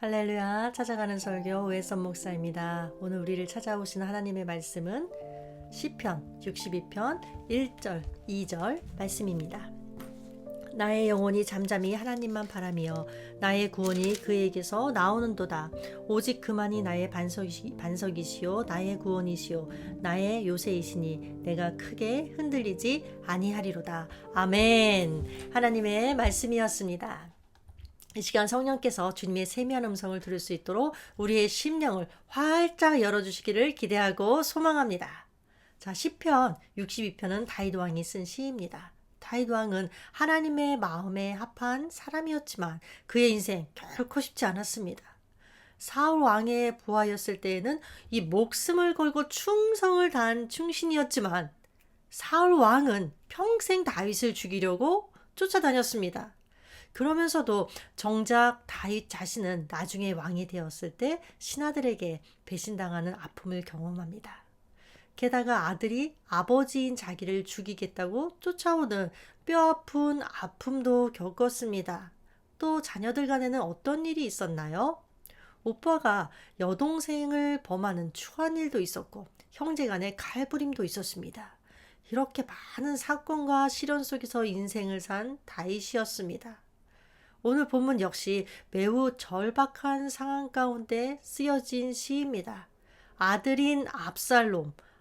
할렐루야, 찾아가는 설교 오해선 목사입니다. 오늘 우리를 찾아오신 하나님의 말씀은 시편 62편 1절 2절 말씀입니다. 나의 영혼이 잠잠히 하나님만 바라며 나의 구원이 그에게서 나오는도다. 오직 그만이 나의 반석이시요 나의 구원이시요 나의 요새이시니 내가 크게 흔들리지 아니하리로다. 아멘. 하나님의 말씀이었습니다. 이 시간 성령께서 주님의 세미한 음성을 들을 수 있도록 우리의 심령을 활짝 열어주시기를 기대하고 소망합니다. 자, 시편 62편은 다윗 왕이 쓴 시입니다. 다윗 왕은 하나님의 마음에 합한 사람이었지만 그의 인생 결코 쉽지 않았습니다. 사울 왕의 부하였을 때에는 이 목숨을 걸고 충성을 다한 충신이었지만 사울 왕은 평생 다윗을 죽이려고 쫓아다녔습니다. 그러면서도 정작 다윗 자신은 나중에 왕이 되었을 때 신하들에게 배신당하는 아픔을 경험합니다. 게다가 아들이 아버지인 자기를 죽이겠다고 쫓아오는 뼈아픈 아픔도 겪었습니다. 또 자녀들 간에는 어떤 일이 있었나요? 오빠가 여동생을 범하는 추한 일도 있었고 형제 간의 칼부림도 있었습니다. 이렇게 많은 사건과 시련 속에서 인생을 산 다윗이었습니다. 오늘 본문 역시 매우 절박한 상황 가운데 쓰여진 시입니다. 아들인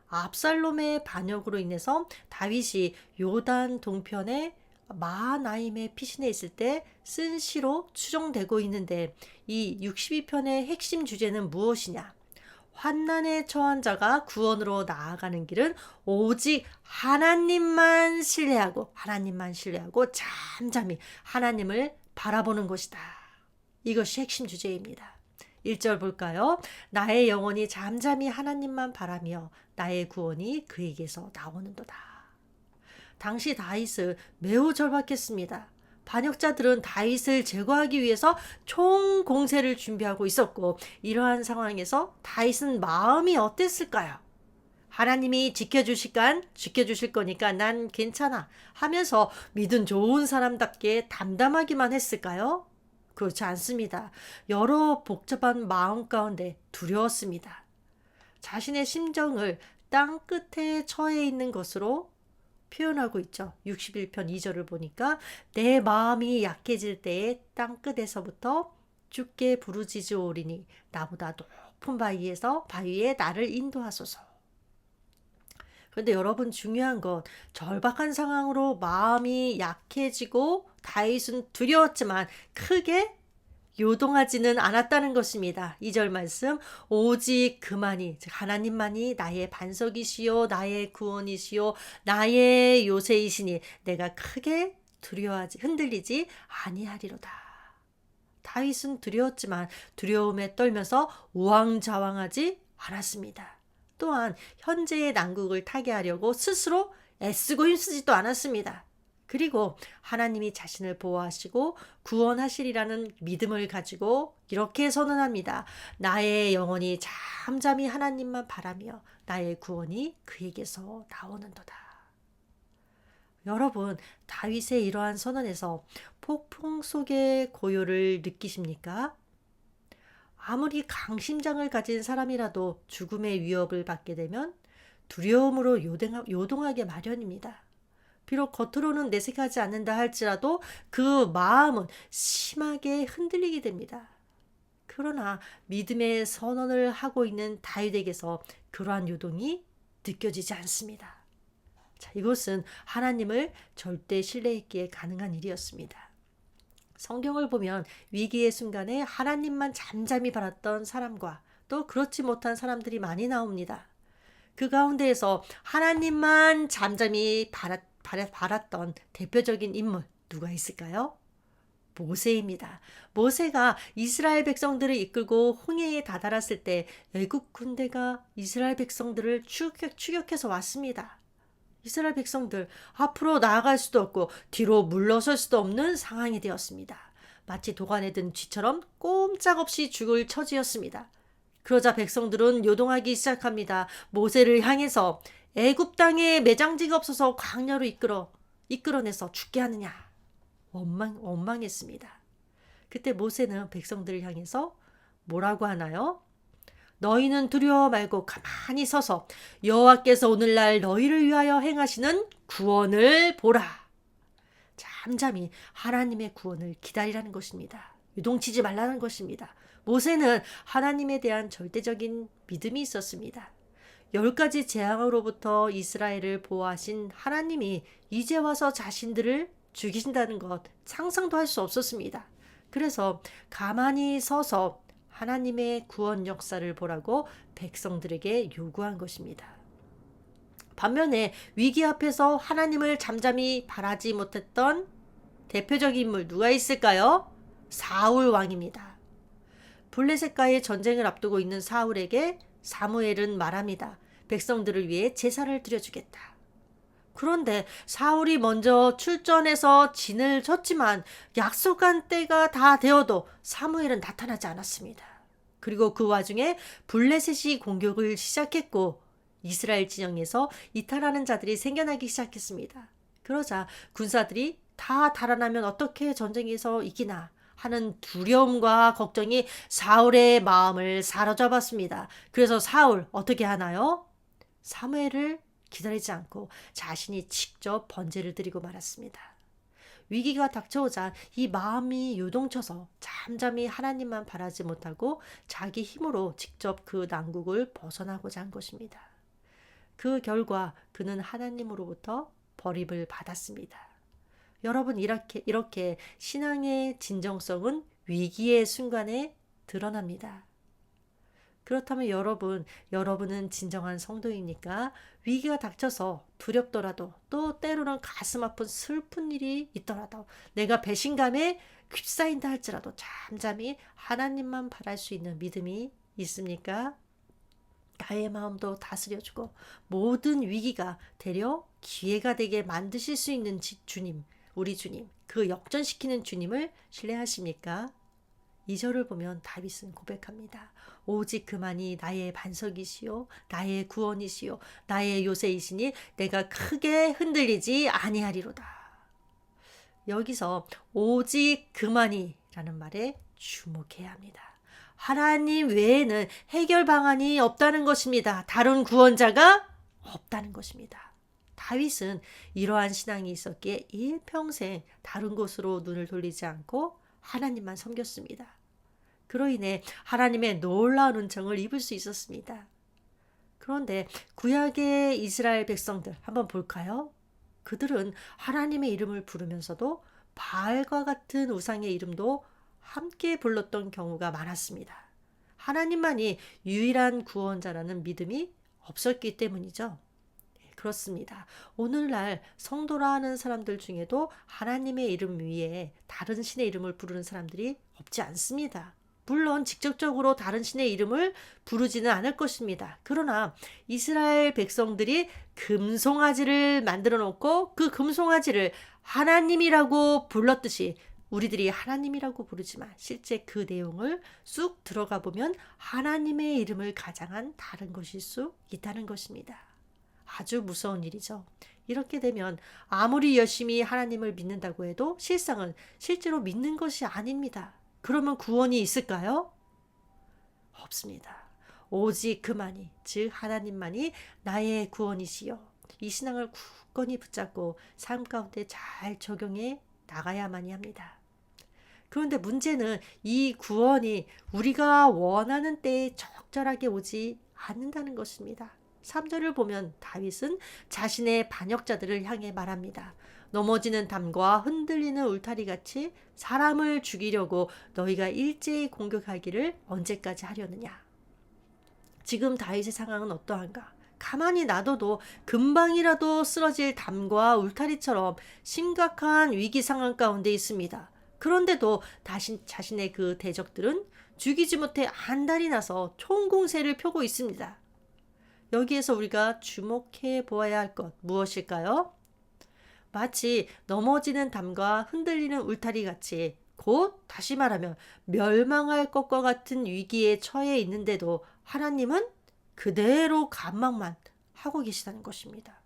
압살롬의 반역으로 인해서 다윗이 요단 동편에 마하나임에 피신해 있을 때 쓴 시로 추정되고 있는데 이 62편의 핵심 주제는 무엇이냐? 환난에 처한 자가 구원으로 나아가는 길은 오직 하나님만 신뢰하고 잠잠히 하나님을 바라보는 것이다. 이것이 핵심 주제입니다. 1절 볼까요? 나의 영혼이 잠잠히 하나님만 바라며 나의 구원이 그에게서 나오는도다. 당시 다윗은 매우 절박했습니다. 반역자들은 다윗을 제거하기 위해서 총공세를 준비하고 있었고 이러한 상황에서 다윗은 마음이 어땠을까요? 하나님이 지켜주실 거니까 난 괜찮아 하면서 믿음 좋은 사람답게 담담하기만 했을까요? 그렇지 않습니다. 여러 복잡한 마음 가운데 두려웠습니다. 자신의 심정을 땅 끝에 처해 있는 것으로 표현하고 있죠. 61편 2절을 보니까 내 마음이 약해질 때에 땅 끝에서부터 주께 부르짖으오리니 나보다 높은 바위에 나를 인도하소서. 그런데 여러분 중요한 건 절박한 상황으로 마음이 약해지고 다윗은 두려웠지만 크게 요동하지는 않았다는 것입니다. 2절 말씀 오직 그만이 즉 하나님만이 나의 반석이시요 나의 구원이시요 나의 요새이시니 내가 크게 흔들리지 아니하리로다. 다윗은 두려웠지만 두려움에 떨면서 우왕좌왕하지 않았습니다. 또한 현재의 난국을 타개하려고 스스로 애쓰고 힘쓰지도 않았습니다. 그리고 하나님이 자신을 보호하시고 구원하시리라는 믿음을 가지고 이렇게 선언합니다. 나의 영혼이 잠잠히 하나님만 바라며 나의 구원이 그에게서 나오는도다. 여러분, 다윗의 이러한 선언에서 폭풍 속의 고요를 느끼십니까? 아무리 강심장을 가진 사람이라도 죽음의 위협을 받게 되면 두려움으로 요동하게 마련입니다. 비록 겉으로는 내색하지 않는다 할지라도 그 마음은 심하게 흔들리게 됩니다. 그러나 믿음의 선언을 하고 있는 다윗에게서 그러한 요동이 느껴지지 않습니다. 자, 이것은 하나님을 절대 신뢰했기에 가능한 일이었습니다. 성경을 보면 위기의 순간에 하나님만 잠잠히 바랐던 사람과 또 그렇지 못한 사람들이 많이 나옵니다. 그 가운데에서 하나님만 잠잠히 바랐던 대표적인 인물 누가 있을까요? 모세입니다. 모세가 이스라엘 백성들을 이끌고 홍해에 다다랐을 때 애국 군대가 이스라엘 백성들을 추격해서 왔습니다. 이스라엘 백성들 앞으로 나아갈 수도 없고 뒤로 물러설 수도 없는 상황이 되었습니다. 마치 도간에 든 쥐처럼 꼼짝없이 죽을 처지였습니다. 그러자 백성들은 요동하기 시작합니다. 모세를 향해서 애굽 땅에 매장지가 없어서 광야로 이끌어내서 죽게 하느냐. 원망했습니다. 그때 모세는 백성들을 향해서 뭐라고 하나요? 너희는 두려워 말고 가만히 서서 여호와께서 오늘날 너희를 위하여 행하시는 구원을 보라. 잠잠히 하나님의 구원을 기다리라는 것입니다. 유동치지 말라는 것입니다. 모세는 하나님에 대한 절대적인 믿음이 있었습니다. 10가지 재앙으로부터 이스라엘을 보호하신 하나님이 이제 와서 자신들을 죽이신다는 것 상상도 할 수 없었습니다. 그래서 가만히 서서 하나님의 구원 역사를 보라고 백성들에게 요구한 것입니다. 반면에 위기 앞에서 하나님을 잠잠히 바라지 못했던 대표적인 인물 누가 있을까요? 사울 왕입니다. 블레셋과의 전쟁을 앞두고 있는 사울에게 사무엘은 말합니다. 백성들을 위해 제사를 드려주겠다. 그런데 사울이 먼저 출전해서 진을 쳤지만 약속한 때가 다 되어도 사무엘은 나타나지 않았습니다. 그리고 그 와중에 블레셋이 공격을 시작했고 이스라엘 진영에서 이탈하는 자들이 생겨나기 시작했습니다. 그러자 군사들이 다 달아나면 어떻게 전쟁에서 이기나 하는 두려움과 걱정이 사울의 마음을 사로잡았습니다. 그래서 사울 어떻게 하나요? 사무엘을 기다리지 않고 자신이 직접 번제를 드리고 말았습니다. 위기가 닥쳐오자 이 마음이 요동쳐서 잠잠히 하나님만 바라지 못하고 자기 힘으로 직접 그 난국을 벗어나고자 한 것입니다. 그 결과 그는 하나님으로부터 버림을 받았습니다. 여러분, 이렇게 신앙의 진정성은 위기의 순간에 드러납니다. 그렇다면 여러분은 진정한 성도입니까? 위기가 닥쳐서 두렵더라도 또 때로는 가슴 아픈 슬픈 일이 있더라도 내가 배신감에 휩싸인다 할지라도 잠잠히 하나님만 바랄 수 있는 믿음이 있습니까? 나의 마음도 다스려주고 모든 위기가 되려 기회가 되게 만드실 수 있는 주님, 우리 주님, 그 역전시키는 주님을 신뢰하십니까? 2절을 보면 다윗은 고백합니다. 오직 그만이 나의 반석이시요 나의 구원이시요 나의 요새이시니 내가 크게 흔들리지 아니하리로다. 여기서 오직 그만이 라는 말에 주목해야 합니다. 하나님 외에는 해결 방안이 없다는 것입니다. 다른 구원자가 없다는 것입니다. 다윗은 이러한 신앙이 있었기에 일평생 다른 곳으로 눈을 돌리지 않고 하나님만 섬겼습니다. 그로 인해 하나님의 놀라운 은총을 입을 수 있었습니다. 그런데 구약의 이스라엘 백성들 한번 볼까요? 그들은 하나님의 이름을 부르면서도 바알과 같은 우상의 이름도 함께 불렀던 경우가 많았습니다. 하나님만이 유일한 구원자라는 믿음이 없었기 때문이죠. 그렇습니다. 오늘날 성도라 하는 사람들 중에도 하나님의 이름 위에 다른 신의 이름을 부르는 사람들이 없지 않습니다. 물론 직접적으로 다른 신의 이름을 부르지는 않을 것입니다. 그러나 이스라엘 백성들이 금송아지를 만들어 놓고 그 금송아지를 하나님이라고 불렀듯이 우리들이 하나님이라고 부르지만 실제 그 내용을 쑥 들어가 보면 하나님의 이름을 가장한 다른 것일 수 있다는 것입니다. 아주 무서운 일이죠. 이렇게 되면 아무리 열심히 하나님을 믿는다고 해도 실제로 믿는 것이 아닙니다. 그러면 구원이 있을까요? 없습니다. 오직 그만이, 즉 하나님만이 나의 구원이시여. 이 신앙을 굳건히 붙잡고 삶 가운데 잘 적용해 나가야만이 합니다. 그런데 문제는 이 구원이 우리가 원하는 때에 적절하게 오지 않는다는 것입니다. 3절을 보면 다윗은 자신의 반역자들을 향해 말합니다. 넘어지는 담과 흔들리는 울타리같이 사람을 죽이려고 너희가 일제히 공격하기를 언제까지 하려느냐. 지금 다윗의 상황은 어떠한가? 가만히 놔둬도 금방이라도 쓰러질 담과 울타리처럼 심각한 위기 상황 가운데 있습니다. 그런데도 자신의 그 대적들은 죽이지 못해 안달이 나서 총공세를 펴고 있습니다. 여기에서 우리가 주목해 보아야 할 것 무엇일까요? 마치 넘어지는 담과 흔들리는 울타리 같이 곧 다시 말하면 멸망할 것과 같은 위기에 처해 있는데도 하나님은 그대로 감망만 하고 계시다는 것입니다.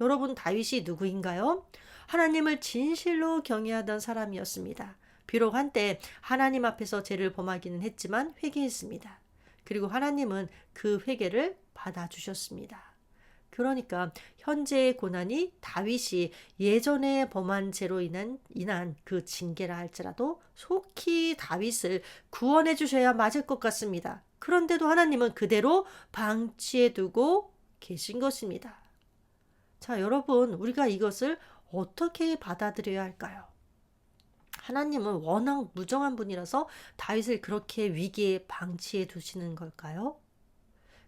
여러분, 다윗이 누구인가요? 하나님을 진실로 경외하던 사람이었습니다. 비록 한때 하나님 앞에서 죄를 범하기는 했지만 회개했습니다. 그리고 하나님은 그 회개를 받아주셨습니다. 그러니까 현재의 고난이 다윗이 예전에 범한 죄로 인한 그 징계라 할지라도 속히 다윗을 구원해 주셔야 맞을 것 같습니다. 그런데도 하나님은 그대로 방치해 두고 계신 것입니다. 자, 여러분, 우리가 이것을 어떻게 받아들여야 할까요? 하나님은 워낙 무정한 분이라서 다윗을 그렇게 위기에 방치해 두시는 걸까요?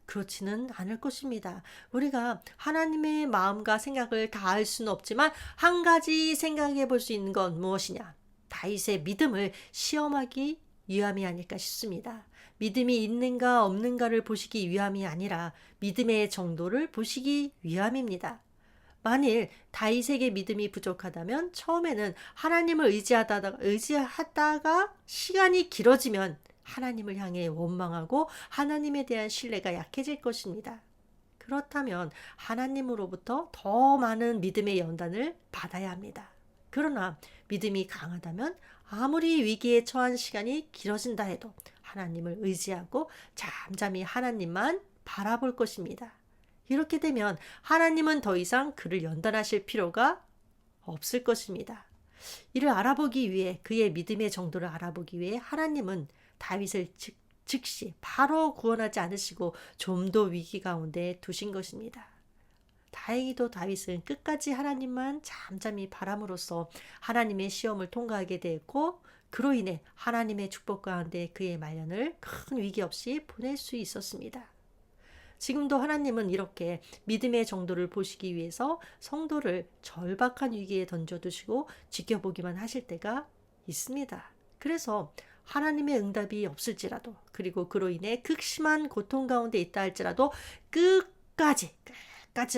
그렇지는 않을 것입니다. 우리가 하나님의 마음과 생각을 다 알 수는 없지만 한 가지 생각해 볼 수 있는 건 무엇이냐? 다윗의 믿음을 시험하기 위함이 아닐까 싶습니다. 믿음이 있는가 없는가를 보시기 위함이 아니라 믿음의 정도를 보시기 위함입니다. 만일 다윗에게 믿음이 부족하다면 처음에는 하나님을 의지하다가 시간이 길어지면 하나님을 향해 원망하고 하나님에 대한 신뢰가 약해질 것입니다. 그렇다면 하나님으로부터 더 많은 믿음의 연단을 받아야 합니다. 그러나 믿음이 강하다면 아무리 위기에 처한 시간이 길어진다 해도 하나님을 의지하고 잠잠히 하나님만 바라볼 것입니다. 이렇게 되면 하나님은 더 이상 그를 연단하실 필요가 없을 것입니다. 이를 알아보기 위해 그의 믿음의 정도를 알아보기 위해 하나님은 다윗을 즉시 바로 구원하지 않으시고 좀 더 위기 가운데 두신 것입니다. 다행히도 다윗은 끝까지 하나님만 잠잠히 바람으로써 하나님의 시험을 통과하게 되었고 그로 인해 하나님의 축복 가운데 그의 말년을 큰 위기 없이 보낼 수 있었습니다. 지금도 하나님은 이렇게 믿음의 정도를 보시기 위해서 성도를 절박한 위기에 던져두시고 지켜보기만 하실 때가 있습니다. 그래서 하나님의 응답이 없을지라도 그리고 그로 인해 극심한 고통 가운데 있다 할지라도 끝까지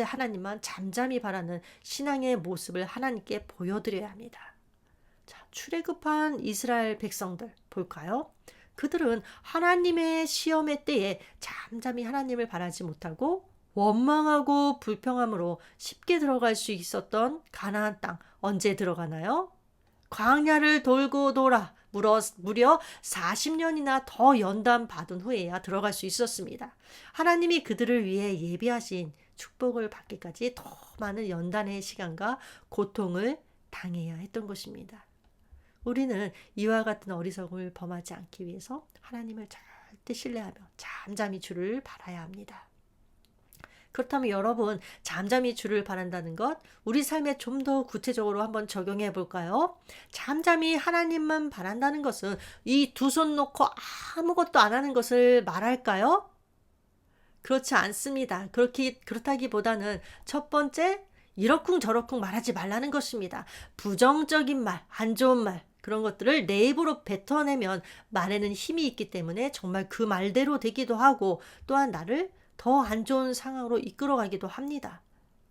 하나님만 잠잠히 바라는 신앙의 모습을 하나님께 보여드려야 합니다. 자, 출애굽한 이스라엘 백성들 볼까요? 그들은 하나님의 시험의 때에 잠잠히 하나님을 바라지 못하고 원망하고 불평함으로 쉽게 들어갈 수 있었던 가나안 땅 언제 들어가나요? 광야를 돌고 돌아 무려 40년이나 더 연단 받은 후에야 들어갈 수 있었습니다. 하나님이 그들을 위해 예비하신 축복을 받기까지 더 많은 연단의 시간과 고통을 당해야 했던 것입니다. 우리는 이와 같은 어리석음을 범하지 않기 위해서 하나님을 절대 신뢰하며 잠잠히 주를 바라야 합니다. 그렇다면 여러분, 잠잠히 주를 바란다는 것 우리 삶에 좀 더 구체적으로 한번 적용해 볼까요? 잠잠히 하나님만 바란다는 것은 이 두 손 놓고 아무것도 안 하는 것을 말할까요? 그렇지 않습니다. 그렇다기보다는 첫 번째, 이러쿵저러쿵 말하지 말라는 것입니다. 부정적인 말, 안 좋은 말, 그런 것들을 내 입으로 뱉어내면 말에는 힘이 있기 때문에 정말 그 말대로 되기도 하고 또한 나를 더 안 좋은 상황으로 이끌어가기도 합니다.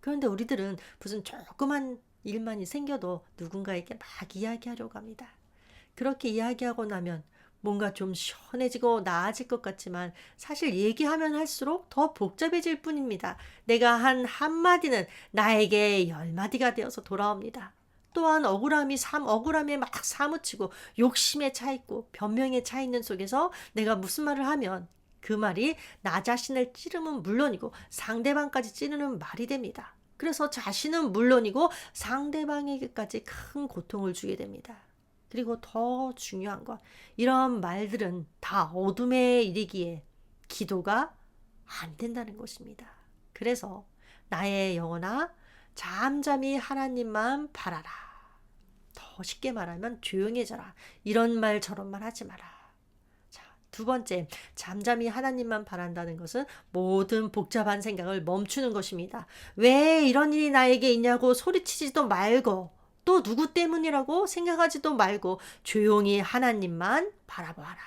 그런데 우리들은 무슨 조그만 일만이 생겨도 누군가에게 막 이야기하려고 합니다. 그렇게 이야기하고 나면 뭔가 좀 시원해지고 나아질 것 같지만 사실 얘기하면 할수록 더 복잡해질 뿐입니다. 내가 한 한마디는 나에게 10마디가 되어서 돌아옵니다. 또한 억울함에 막 사무치고 욕심에 차 있고 변명에 차 있는 속에서 내가 무슨 말을 하면 그 말이 나 자신을 찌르면 물론이고 상대방까지 찌르는 말이 됩니다. 그래서 자신은 물론이고 상대방에게까지 큰 고통을 주게 됩니다. 그리고 더 중요한 건 이런 말들은 다 어둠에 이르기에 기도가 안 된다는 것입니다. 그래서 나의 영혼아 잠잠히 하나님만 바라라. 더 쉽게 말하면 조용해져라. 이런 말 저런 말 하지 마라. 자, 두 번째, 잠잠히 하나님만 바란다는 것은 모든 복잡한 생각을 멈추는 것입니다. 왜 이런 일이 나에게 있냐고 소리치지도 말고 또 누구 때문이라고 생각하지도 말고 조용히 하나님만 바라보아라.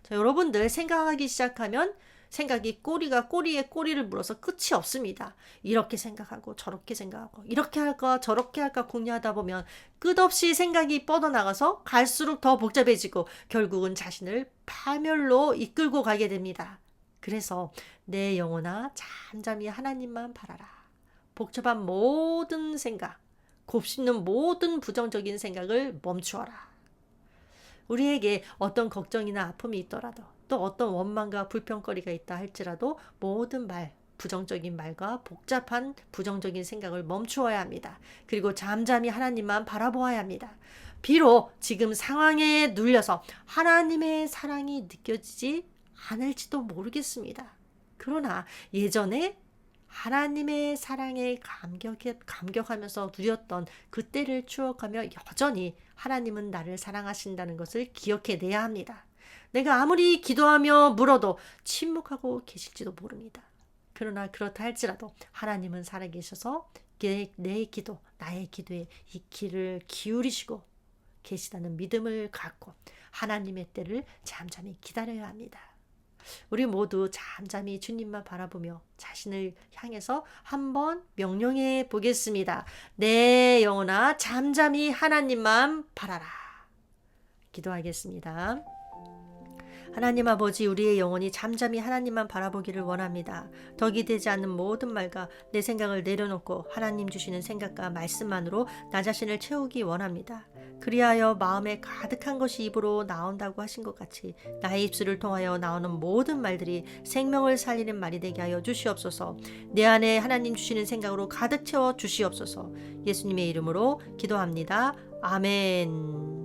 자, 여러분들 생각하기 시작하면 생각이 꼬리에 꼬리를 물어서 끝이 없습니다. 이렇게 생각하고 저렇게 생각하고 이렇게 할까 저렇게 할까 궁리하다 보면 끝없이 생각이 뻗어나가서 갈수록 더 복잡해지고 결국은 자신을 파멸로 이끌고 가게 됩니다. 그래서 내 영혼아 잠잠히 하나님만 바라라. 복잡한 모든 생각, 곱씹는 모든 부정적인 생각을 멈추어라. 우리에게 어떤 걱정이나 아픔이 있더라도 또 어떤 원망과 불평거리가 있다 할지라도 모든 말, 부정적인 말과 복잡한 부정적인 생각을 멈추어야 합니다. 그리고 잠잠히 하나님만 바라보아야 합니다. 비록 지금 상황에 눌려서 하나님의 사랑이 느껴지지 않을지도 모르겠습니다. 그러나 예전에 하나님의 사랑에 감격하면서 누렸던 그때를 추억하며 여전히 하나님은 나를 사랑하신다는 것을 기억해내야 합니다. 내가 아무리 기도하며 물어도 침묵하고 계실지도 모릅니다. 그러나 그렇다 할지라도 하나님은 살아계셔서 내 기도, 나의 기도에 이 귀를 기울이시고 계시다는 믿음을 갖고 하나님의 때를 잠잠히 기다려야 합니다. 우리 모두 잠잠히 주님만 바라보며 자신을 향해서 한번 명령해 보겠습니다. 내 영혼아 잠잠히 하나님만 바라라. 기도하겠습니다. 하나님 아버지, 우리의 영혼이 잠잠히 하나님만 바라보기를 원합니다. 덕이 되지 않는 모든 말과 내 생각을 내려놓고 하나님 주시는 생각과 말씀만으로 나 자신을 채우기 원합니다. 그리하여 마음에 가득한 것이 입으로 나온다고 하신 것 같이 나의 입술을 통하여 나오는 모든 말들이 생명을 살리는 말이 되게 하여 주시옵소서. 내 안에 하나님 주시는 생각으로 가득 채워 주시옵소서. 예수님의 이름으로 기도합니다. 아멘.